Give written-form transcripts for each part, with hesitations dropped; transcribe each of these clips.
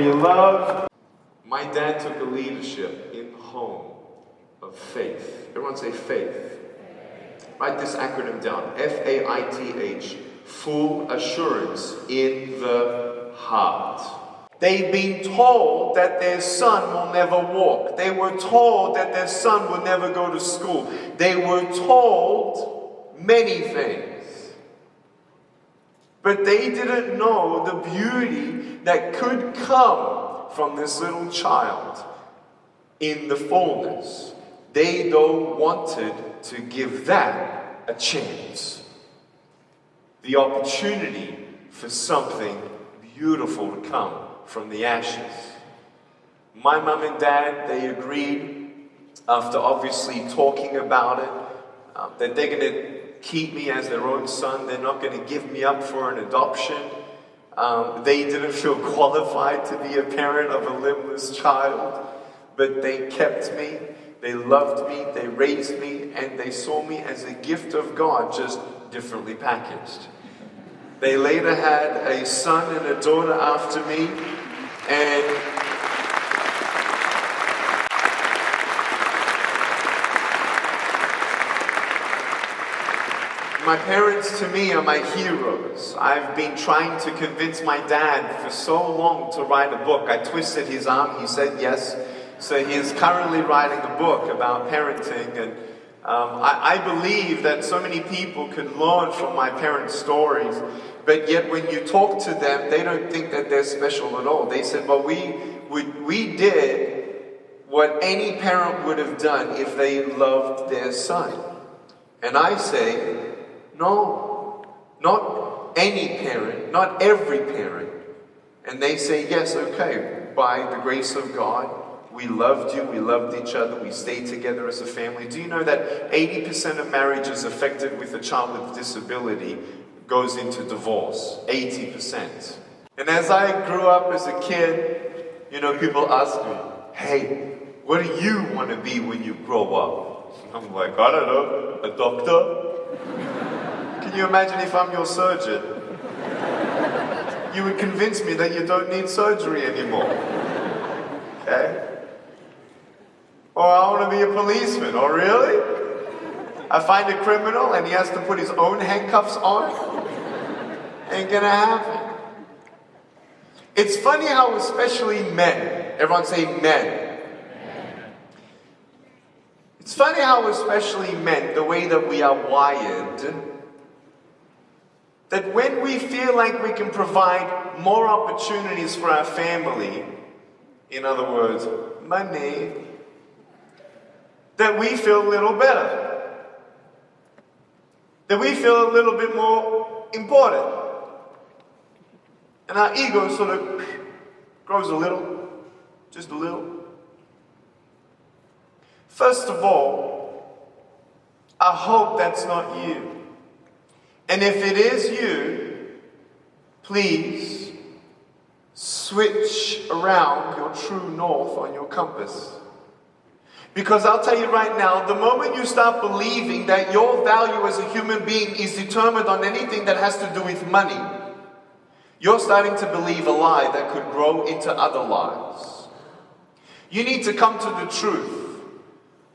for your love. My dad took a leadership in the home of faith. Everyone say faith. Write this acronym down. F-A-I-T-H. Full assurance in the heart. They've been told that their son will never walk. They were told that their son will never go to school. They were told many things. But they didn't know the beauty that could come from this little child in the fullness. They, though, wanted to give that a chance. The opportunity for something beautiful to come from the ashes. My mom and dad, they agreed, after obviously talking about it, that they're going to keep me as their own son. They're not going to give me up for an adoption. They didn't feel qualified to be a parent of a limbless child, but they kept me. They loved me, they raised me, and they saw me as a gift of God, just differently packaged. They later had a son and a daughter after me, and my parents to me are my heroes. I've been trying to convince my dad for so long to write a book. I twisted his arm, he said yes. So he is currently writing a book about parenting, and I believe that so many people could learn from my parents' stories, but yet when you talk to them, they don't think that they're special at all. They said, well, we did what any parent would have done if they loved their son. And I say, no, not any parent, not every parent. And they say, yes, okay, by the grace of God, we loved you, we loved each other, we stayed together as a family. Do you know that 80% of marriages affected with a child with disability goes into divorce? 80%. And as I grew up as a kid, you know, people ask me, hey, what do you want to be when you grow up? I'm like, I don't know, a doctor? Can you imagine if I'm your surgeon? You would convince me that you don't need surgery anymore. Okay? Or I want to be a policeman. Oh, really? I find a criminal and he has to put his own handcuffs on? Ain't gonna happen. It's funny how especially men, everyone say men. It's funny how especially men, the way that we are wired, that when we feel like we can provide more opportunities for our family, in other words, money, that we feel a little better. That we feel a little bit more important. And our ego sort of grows a little, just a little. First of all, I hope that's not you. And if it is you, please switch around your true north on your compass. Because I'll tell you right now, the moment you start believing that your value as a human being is determined on anything that has to do with money, you're starting to believe a lie that could grow into other lies. You need to come to the truth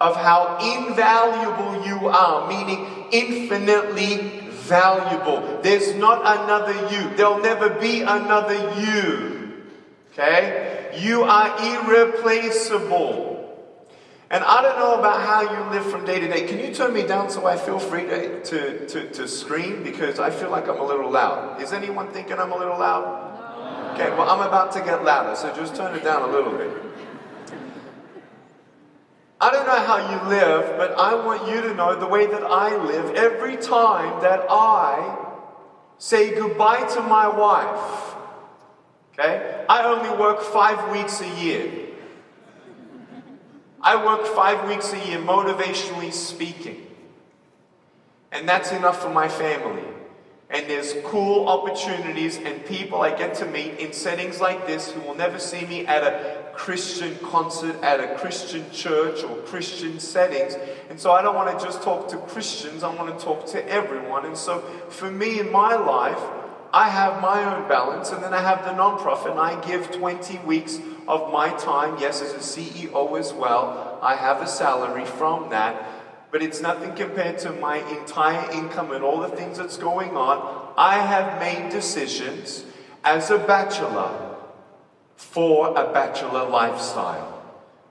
of how invaluable you are, meaning infinitely valuable. There's not another you. There'll never be another you. Okay? You are irreplaceable. And I don't know about how you live from day to day. Can you turn me down so I feel free to scream? Because I feel like I'm a little loud. Is anyone thinking I'm a little loud? Okay, well, I'm about to get louder, so just turn it down a little bit. I don't know how you live, but I want you to know the way that I live. Every time that I say goodbye to my wife, okay, I only work 5 weeks a year. I work 5 weeks a year, motivationally speaking. And that's enough for my family. And there's cool opportunities and people I get to meet in settings like this who will never see me at a Christian concert, at a Christian church or Christian settings. And so I don't want to just talk to Christians, I want to talk to everyone. And so for me in my life, I have my own balance, and then I have the non-profit, and I give 20 weeks of my time, yes, as a CEO as well. I have a salary from that, but it's nothing compared to my entire income and all the things that's going on. I have made decisions as a bachelor for a bachelor lifestyle.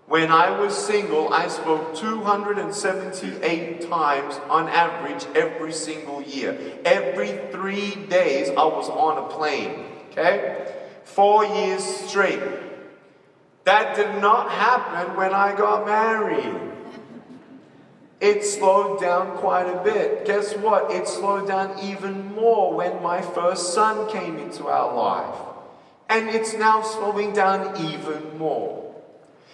When I was single, I spoke 278 times on average every single year. Every 3 days I was on a plane, okay? 4 years straight. That did not happen when I got married. It slowed down quite a bit. Guess what? It slowed down even more when my first son came into our life. And it's now slowing down even more.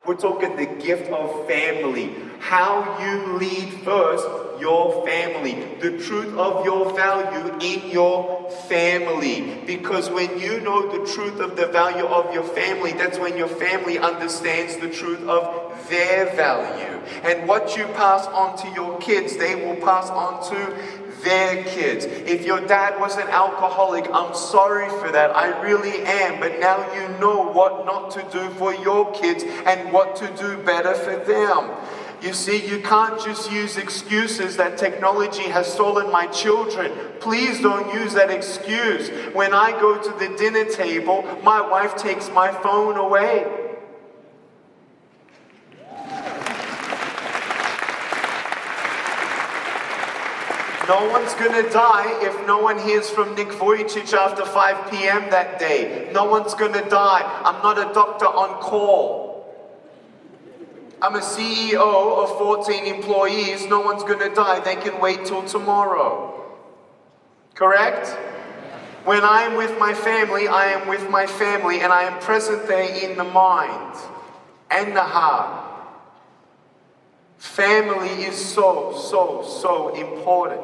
We're talking the gift of family. How you lead first your family. The truth of your value in your family. Because when you know the truth of the value of your family, that's when your family understands the truth of their value. And what you pass on to your kids, they will pass on to their kids. If your dad was an alcoholic, I'm sorry for that. I really am. But now you know what not to do for your kids and what to do better for them. You see, you can't just use excuses that technology has stolen my children. Please don't use that excuse. When I go to the dinner table, my wife takes my phone away. No one's going to die if no one hears from Nick Vujicic after 5 p.m. that day. No one's going to die. I'm not a doctor on call. I'm a CEO of 14 employees. No one's going to die. They can wait till tomorrow. Correct? When I am with my family, I am with my family, and I am present there in the mind and the heart. Family is so, so, so important.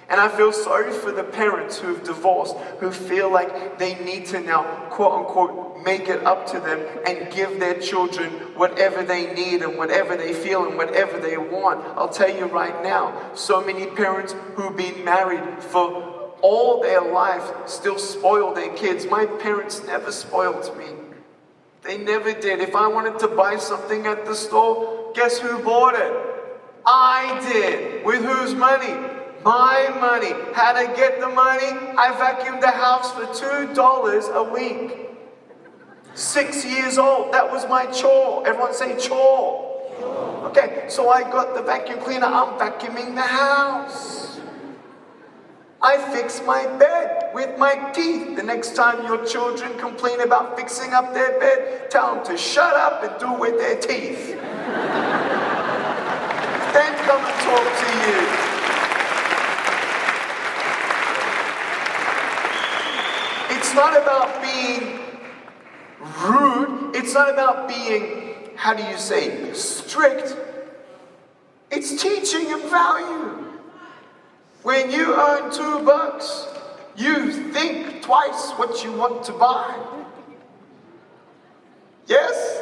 And I feel sorry for the parents who have divorced, who feel like they need to now, quote unquote, make it up to them and give their children whatever they need and whatever they feel and whatever they want. I'll tell you right now, so many parents who've been married for all their life still spoil their kids. My parents never spoiled me. They never did. If I wanted to buy something at the store, guess who bought it? I did. With whose money? My money. How to get the money? I vacuumed the house for $2 a week. 6 years old. That was my chore. Everyone say chore. Okay, so I got the vacuum cleaner. I'm vacuuming the house. I fix my bed with my teeth. The next time your children complain about fixing up their bed, tell them to shut up and do it with their teeth. Then come and talk to you. It's not about being rude. It's not about being, how do you say, strict. It's teaching them value. When you earn $2, you think twice what you want to buy. Yes?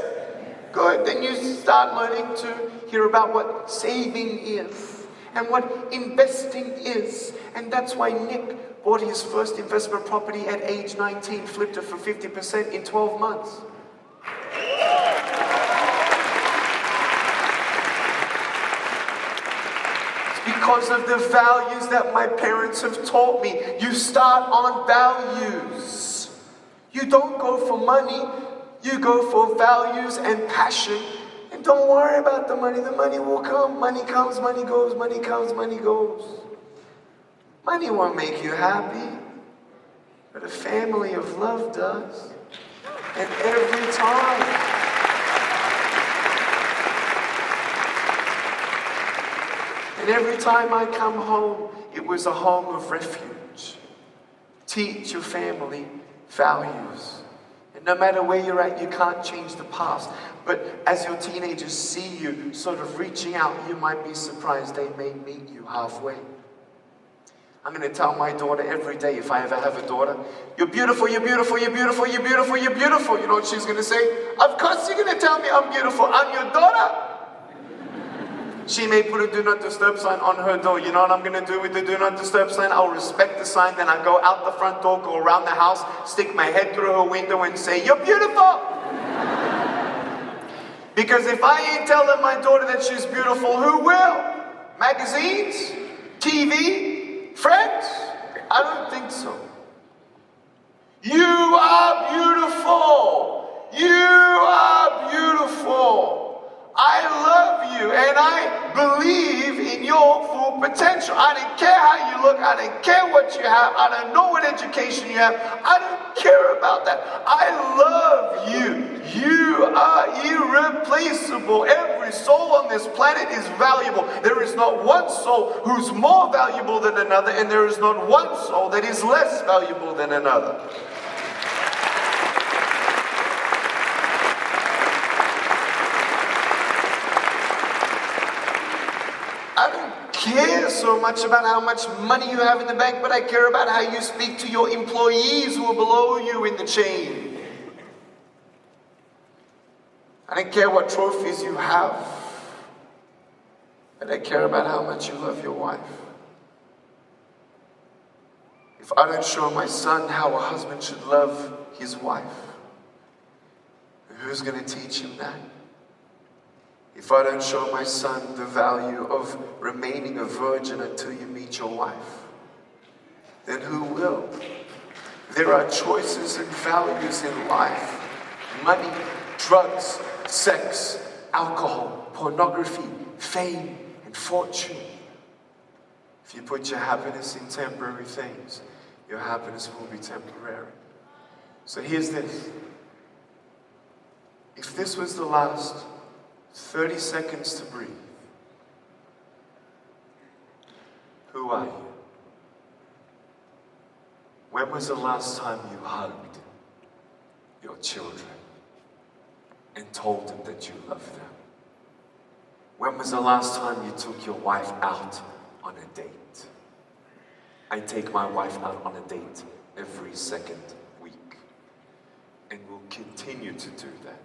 Good. Then you start learning to hear about what saving is and what investing is. And that's why Nick bought his first investment property at age 19, flipped it for 50% in 12 months. Because of the values that my parents have taught me. You start on values. You don't go for money. You go for values and passion. And don't worry about the money. The money will come. Money comes, money goes. Money comes, money goes. Money won't make you happy. But a family of love does. And every time. And every time I come home, it was a home of refuge. Teach your family values. And no matter where you're at, you can't change the past. But as your teenagers see you sort of reaching out, you might be surprised they may meet you halfway. I'm going to tell my daughter every day, if I ever have a daughter, you're beautiful, you're beautiful, you're beautiful, you're beautiful, you're beautiful. You know what she's going to say? Of course you're going to tell me I'm beautiful. I'm your daughter. She may put a do not disturb sign on her door. You know what I'm going to do with the do not disturb sign? I'll respect the sign, then I go out the front door, go around the house, stick my head through her window and say, "You're beautiful!" Because if I ain't telling my daughter that she's beautiful, who will? Magazines? TV? Friends? I don't think so. You are beautiful. You are beautiful. I love you and I believe in your full potential. I don't care how you look. I don't care what you have. I don't know what education you have. I don't care about that. I love you. You are irreplaceable. Every soul on this planet is valuable. There is not one soul who's more valuable than another, and there is not one soul that is less valuable than another. I don't care so much about how much money you have in the bank, but I care about how you speak to your employees who are below you in the chain. I don't care what trophies you have, but I care about how much you love your wife. If I don't show my son how a husband should love his wife, who's going to teach him that? If I don't show my son the value of remaining a virgin until you meet your wife, then who will? There are choices and values in life. Money, drugs, sex, alcohol, pornography, fame, and fortune. If you put your happiness in temporary things, your happiness will be temporary. So here's this. If this was the last 30 seconds to breathe, who are you? When was the last time you hugged your children and told them that you love them? When was the last time you took your wife out on a date? I take my wife out on a date every second week, and will continue to do that.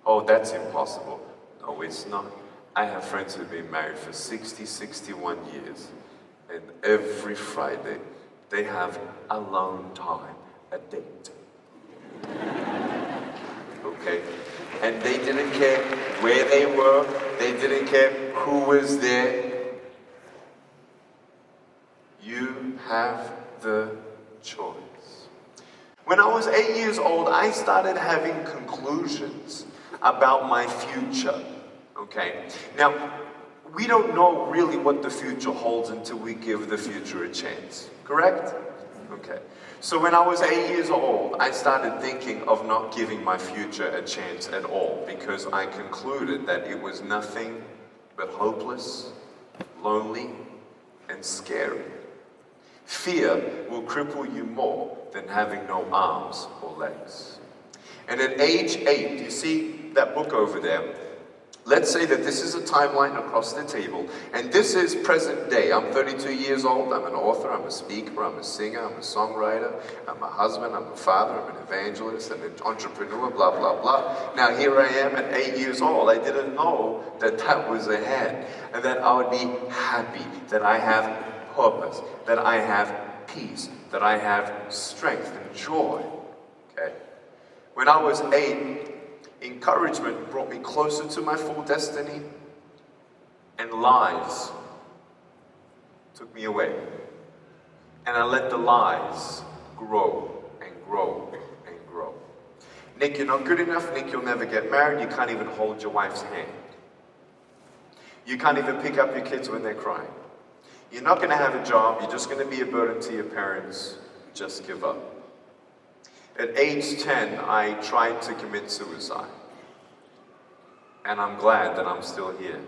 Oh, that's impossible. No, it's not. I have friends who've been married for 60, 61 years, and every Friday they have alone time, a date. Okay? And they didn't care where they were, they didn't care who was there. You have the choice. When I was 8 years old, I started having conclusions about my future. Okay? Now, we don't know really what the future holds until we give the future a chance. Correct? Okay. So when I was 8 years old, I started thinking of not giving my future a chance at all, because I concluded that it was nothing but hopeless, lonely, and scary. Fear will cripple you more than having no arms or legs. And at age 8, you see that book over there? Let's say that this is a timeline across the table, and this is present day. I'm 32 years old, I'm an author, I'm a speaker, I'm a singer, I'm a songwriter, I'm a husband, I'm a father, I'm an evangelist, I'm an entrepreneur, blah, blah, blah. Now here I am at 8 years old. I didn't know that that was ahead, and that I would be happy, that I have purpose, that I have peace, that I have strength and joy. Okay? When I was 8, encouragement brought me closer to my full destiny, and lies took me away. And I let the lies grow and grow and grow. Nick, you're not good enough. Nick, you'll never get married. You can't even hold your wife's hand. You can't even pick up your kids when they're crying. You're not going to have a job. You're just going to be a burden to your parents. Just give up. At age 10, I tried to commit suicide. And I'm glad that I'm still here.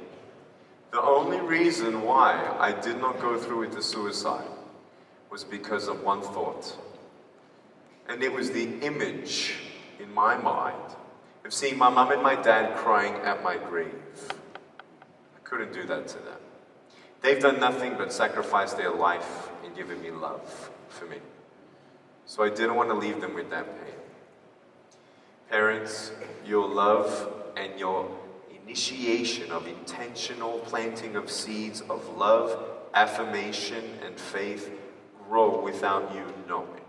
The only reason why I did not go through with the suicide was because of one thought. And it was the image in my mind of seeing my mom and my dad crying at my grave. I couldn't do that to them. They've done nothing but sacrifice their life and given me love for me. So I didn't want to leave them with that pain. Parents, your love and your initiation of intentional planting of seeds of love, affirmation, and faith grow without you knowing.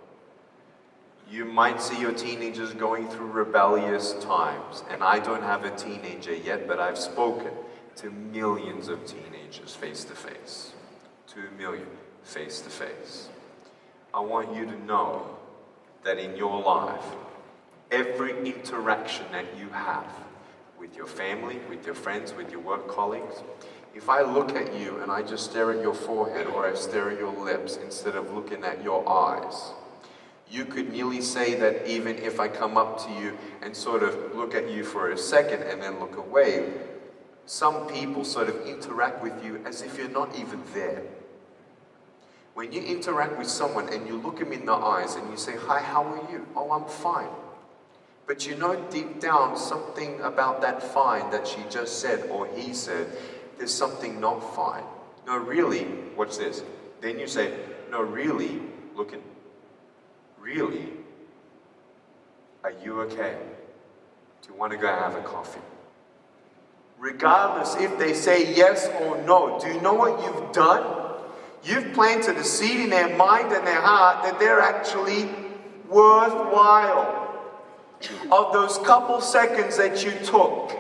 You might see your teenagers going through rebellious times, and I don't have a teenager yet, but I've spoken to millions of teenagers face to face. 2 million face to face. I want you to know that in your life, every interaction that you have with your family, with your friends, with your work colleagues, if I look at you and I just stare at your forehead or I stare at your lips instead of looking at your eyes, you could nearly say that even if I come up to you and sort of look at you for a second and then look away, some people sort of interact with you as if you're not even there. When you interact with someone and you look them in the eyes and you say, "Hi, how are you?" "Oh, I'm fine." But you know deep down something about that fine that she just said or he said, there's something not fine. No, really, watch this. Then you say, "No, really, really, are you okay? Do you want to go have a coffee?" Regardless if they say yes or no, do you know what you've done? You've planted a seed in their mind and their heart that they're actually worthwhile. Of those couple seconds that you took.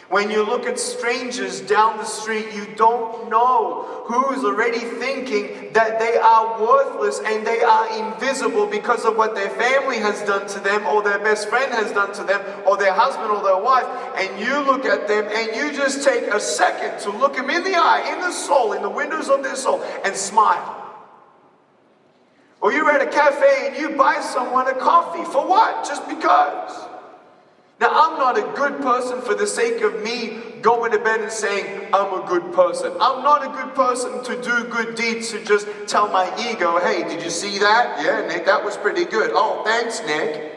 When you look at strangers down the street, you don't know who's already thinking that they are worthless and they are invisible because of what their family has done to them or their best friend has done to them or their husband or their wife. And you look at them and you just take a second to look them in the eye, in the soul, in the windows of their soul and smile. Or you're at a cafe and you buy someone a coffee. For what? Just because. Now, I'm not a good person for the sake of me going to bed and saying, "I'm a good person." I'm not a good person to do good deeds to just tell my ego, "Hey, did you see that? Yeah, Nick, that was pretty good. Oh, thanks, Nick."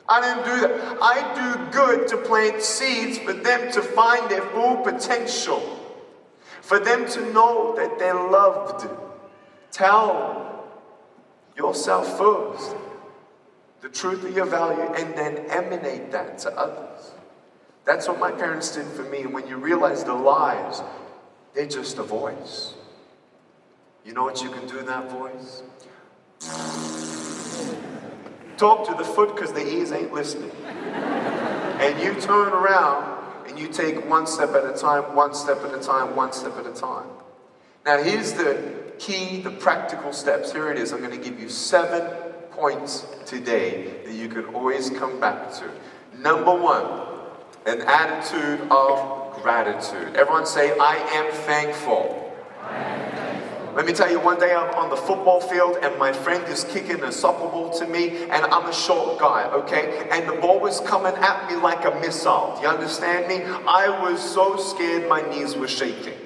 I didn't do that. I do good to plant seeds for them to find their full potential. For them to know that they're loved. Tell yourself first the truth of your value and then emanate that to others. That's what my parents did for me. And when you realize the lies, they're just a voice. You know what you can do in that voice? Talk to the foot because the ears ain't listening. And you turn around and you take one step at a time, one step at a time, one step at a time. Now here's the key, the practical steps. Here it is. I'm going to give you 7 points today that you can always come back to. Number 1, an attitude of gratitude. Everyone say, "I am thankful." Let me tell you, one day I'm on the football field and my friend is kicking a soccer ball to me and I'm a short guy, okay? And the ball was coming at me like a missile. Do you understand me? I was so scared my knees were shaking.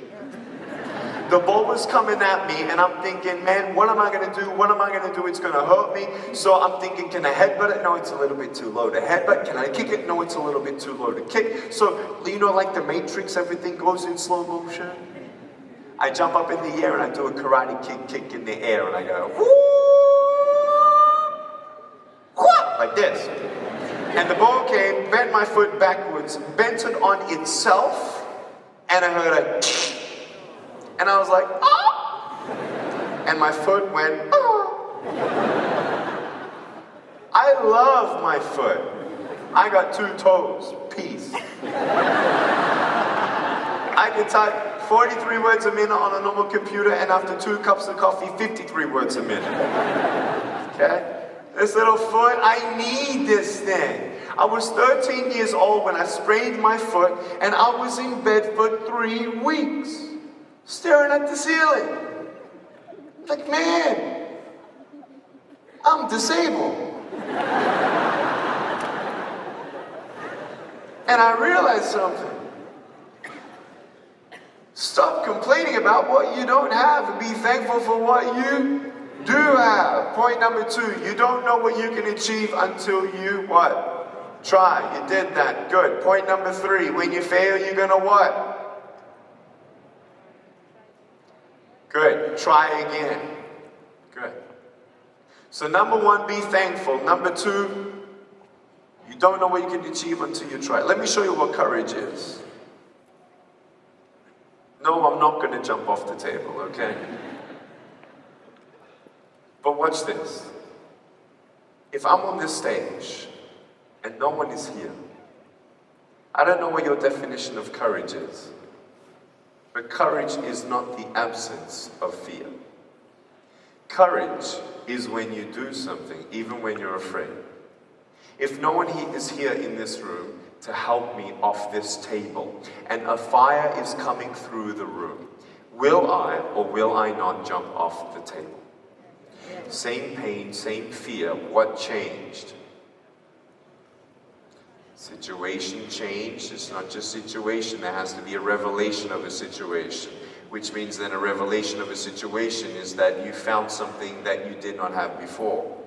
The ball was coming at me and I'm thinking, man, what am I going to do? What am I going to do? It's going to hurt me. So I'm thinking, can I headbutt it? No, it's a little bit too low to headbutt. Can I kick it? No, it's a little bit too low to kick. So, you know, like the Matrix, everything goes in slow motion. I jump up in the air and I do a karate kick in the air and I go, whoo, like this. And the ball came, bent my foot backwards, bent it on itself, and I heard a and I was like, "Oh!" And my foot went, "Oh!" I love my foot. I got 2 toes. Peace. I can type 43 words a minute on a normal computer, and after 2 cups of coffee, 53 words a minute. Okay? This little foot, I need this thing. I was 13 years old when I sprained my foot, and I was in bed for 3 weeks. Staring at the ceiling. Like, man, I'm disabled. And I realized something. Stop complaining about what you don't have and be thankful for what you do have. Point number 2, you don't know what you can achieve until you what? Try. You did that. Good. Point number 3, when you fail, you're going to what? Good. Try again. Good. So number 1, be thankful. Number 2, You don't know what you can achieve until you try. Let me show you what courage is. No, I'm not going to jump off the table, okay? But watch this. If I'm on this stage and no one is here, I don't know what your definition of courage is. But courage is not the absence of fear. Courage is when you do something, even when you're afraid. If no one is here in this room to help me off this table, and a fire is coming through the room, will I or will I not jump off the table? Same pain, same fear. What changed? Situation changed. It's not just situation. There has to be a revelation of a situation, which means then a revelation of a situation is that you found something that you did not have before.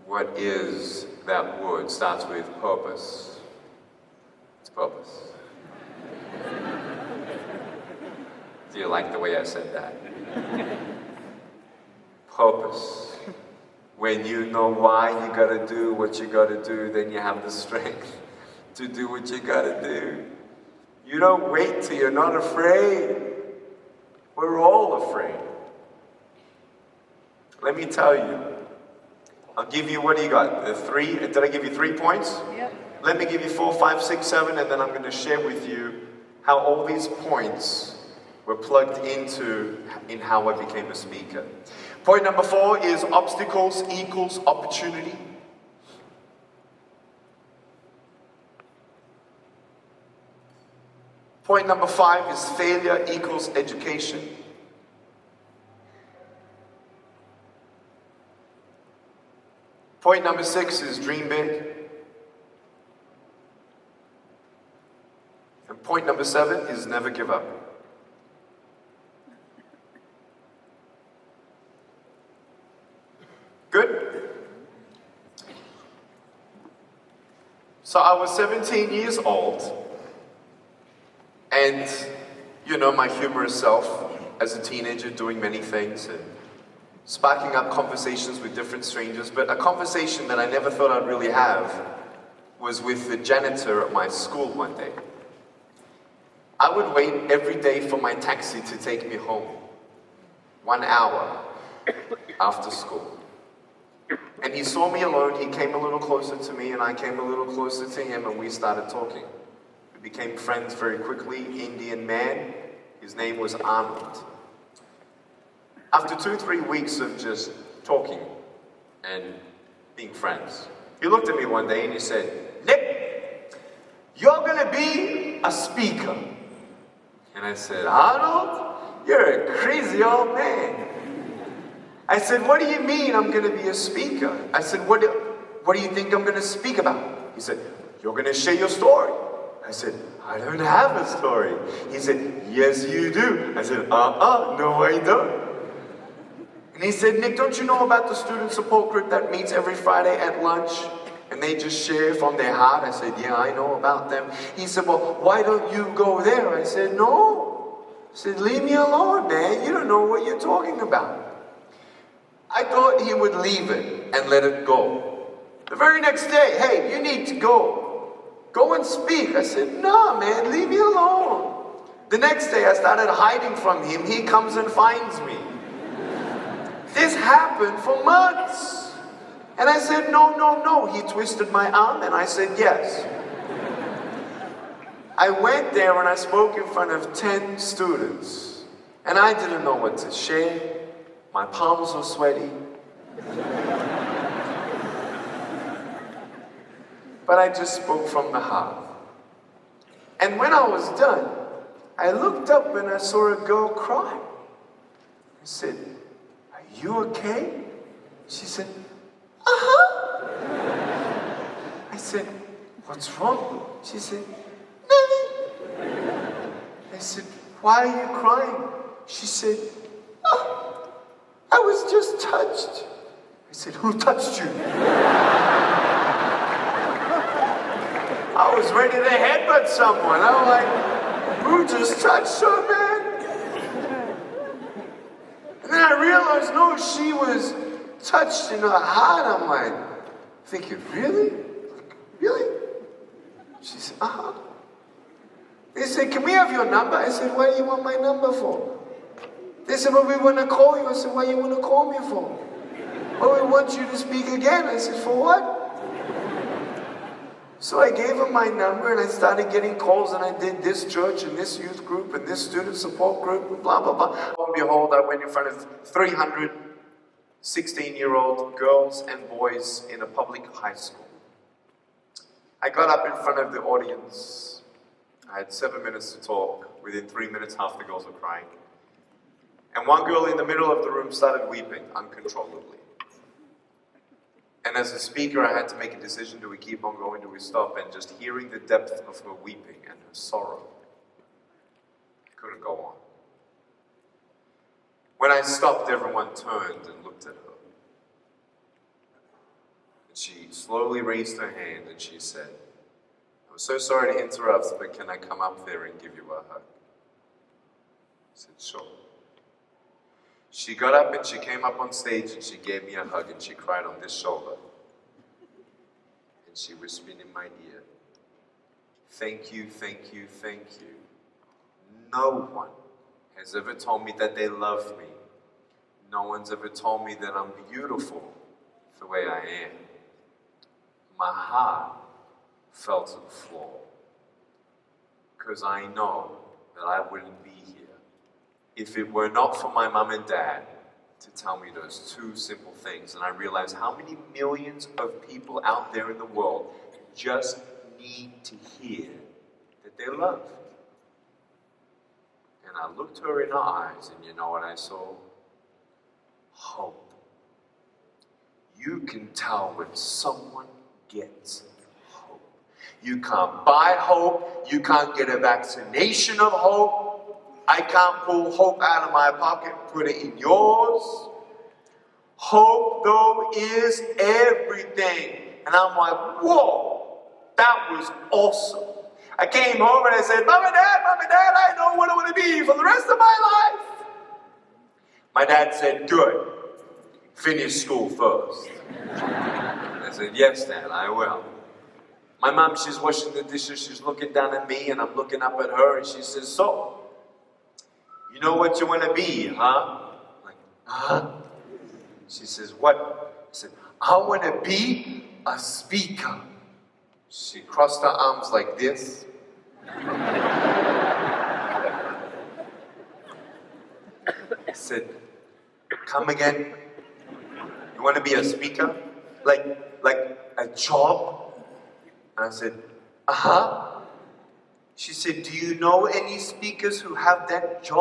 What is that word? Starts with purpose. It's purpose. Do you like the way I said that? Purpose. When you know why you gotta do what you gotta do, then you have the strength to do what you gotta do. You don't wait till you're not afraid. We're all afraid. Let me tell you. I'll give you, what do you got? The 3, did I give you 3 points? Yep. Let me give you 4, 5, 6, 7, and then I'm gonna share with you how all these points were plugged into in how I became a speaker. Point number 4 is obstacles equals opportunity. Point number 5 is failure equals education. Point number 6 is dream big. And point number 7 is never give up. Good? So I was 17 years old, and you know my humorous self as a teenager, doing many things and sparking up conversations with different strangers. But a conversation that I never thought I'd really have was with the janitor at my school one day. I would wait every day for my taxi to take me home, 1 hour after school. And he saw me alone, he came a little closer to me, and I came a little closer to him, and we started talking. We became friends very quickly. Indian man, his name was Arnold. After 2-3 weeks of just talking and being friends, he looked at me one day and he said, "Nick, you're gonna be a speaker." And I said, "Arnold, you're a crazy old man." I said, "What do you mean I'm going to be a speaker?" I said, what do you think I'm going to speak about?" He said, "You're going to share your story." I said, "I don't have a story." He said, "Yes, you do." I said, no, I don't." And he said, "Nick, don't you know about the student support group that meets every Friday at lunch? And they just share from their heart?" I said, "Yeah, I know about them." He said, "Well, why don't you go there?" I said, "No." I said, "Leave me alone, man. You don't know what you're talking about." I thought he would leave it and let it go. The very next day, "Hey, you need to go. Go and speak." I said, "No, man, leave me alone." The next day, I started hiding from him. He comes and finds me. This happened for months. And I said, no. He twisted my arm and I said, yes. I went there and I spoke in front of 10 students. And I didn't know what to share. My palms were sweaty. But I just spoke from the heart. And when I was done, I looked up and I saw a girl cry. I said, "Are you okay?" She said, "Uh-huh." I said, "What's wrong?" She said, "Nothing." I said, "Why are you crying?" She said, "Oh, I was just touched." I said, "Who touched you?" I was ready to headbutt someone. I was like, "Who just touched her, man?" And then I realized, no, she was touched in her heart. I'm like, thinking, really? uh-huh. They said, can we have your number? I said, what do you want my number for? They said, well, we want to call you. I said, what do you want to call me for? Oh, we want you to speak again. I said, for what? So I gave him my number and I started getting calls and I did this church and this youth group and this student support group and blah, blah, blah. Lo and behold, I went in front of 300 16-year-old girls and boys in a public high school. I got up in front of the audience. I had 7 minutes to talk. Within 3 minutes, half the girls were crying. And one girl in the middle of the room started weeping uncontrollably. And as a speaker, I had to make a decision: do we keep on going, do we stop? And just hearing the depth of her weeping and her sorrow, I couldn't go on. When I stopped, everyone turned and looked at her. And she slowly raised her hand and she said, I'm so sorry to interrupt, but can I come up there and give you a hug? I said, sure. She got up and she came up on stage and she gave me a hug and she cried on this shoulder. And she whispered in my ear, thank you, thank you, thank you. No one has ever told me that they love me. No one's ever told me that I'm beautiful the way I am. My heart fell to the floor because I know that I wouldn't be here if it were not for my mom and dad to tell me those two simple things. And I realized how many millions of people out there in the world just need to hear that they're loved. And I looked her in her eyes, and you know what I saw? Hope. You can tell when someone gets hope. You can't buy hope. You can't get a vaccination of hope. I can't pull hope out of my pocket and put it in yours. Hope, though, is everything. And I'm like, whoa, that was awesome. I came home and I said, Mom and Dad, I know what I want to be for the rest of my life. My dad said, good. Finish school first. I said, yes, Dad, I will. My mom, she's washing the dishes. She's looking down at me and I'm looking up at her and she says, so, you know what you want to be, huh? I'm like, huh? She says, what? I said, I want to be a speaker. She crossed her arms like this. I said, come again? You want to be a speaker? Like a job? And I said, uh-huh. She said, do you know any speakers who have that job?